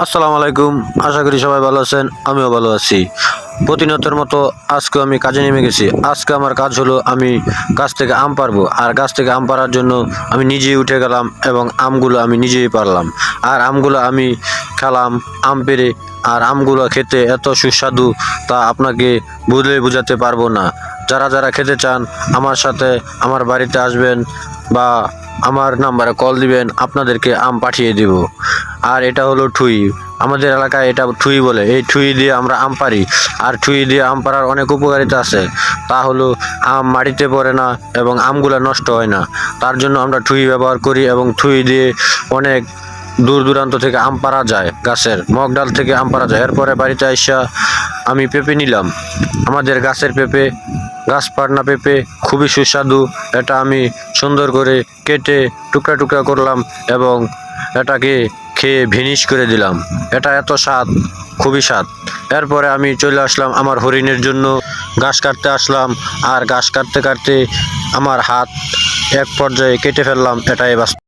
আসসালামু আলাইকুম। আশা করি সবাই ভালো আছেন, আমিও ভালো আছি। প্রতিনিয়তের মতো আজকে আমি কাজে নেমে গেছি। আজকে আমার কাজ হলো আমি গাছ থেকে আম পাড়বো, আর গাছ থেকে আম পাড়ার জন্য আমি নিজেই উঠে গেলাম এবং আমগুলো আমি নিজেই পারলাম। আর আমগুলো আমি খেলাম আম পেড়ে। আর আমগুলো খেতে এত সুস্বাদু তা আপনাকে বলে বোঝাতে পারবো না। যারা যারা খেতে চান আমার সাথে আমার বাড়িতে আসবেন বা আমার নাম্বারে কল দিবেন, আপনাদেরকে আম পাঠিয়ে দিব। আর এটা হলো ঠুই, আমাদের এলাকায় এটা ঠুই বলে। এই ঠুই দিয়ে আমরা আম পারি। আর ঠুই দিয়ে আম পাড়ার অনেক উপকারিতা আছে। তা হলো আম মাটিতে পড়ে না এবং আমগুলো নষ্ট হয় না। তার জন্য আমরা ঠুই ব্যবহার করি এবং ঠুই দিয়ে অনেক দূর দূরান্ত থেকে আম পাড়া যায়, গাছের মগ ডাল থেকে আম পাড়া যায়। এরপরে বাড়িতে আইসা আমি পেঁপে নিলাম, আমাদের গাছের পেঁপে, গাছ পাড়না পেঁপে, খুবই সুস্বাদু। এটা আমি সুন্দর করে কেটে টুকরা টুকরা করলাম এবং এটাকে খেয়ে ভিনিশ করে দিলাম। এটা এত স্বাদ, খুবই স্বাদ। এরপরে আমি চলে আসলাম আমার হরিণের জন্য ঘাস কাটতে আসলাম। আর ঘাস কাটতে কাটতে আমার হাত এক পর্যায়ে কেটে ফেললাম, এটাই বাস্তব।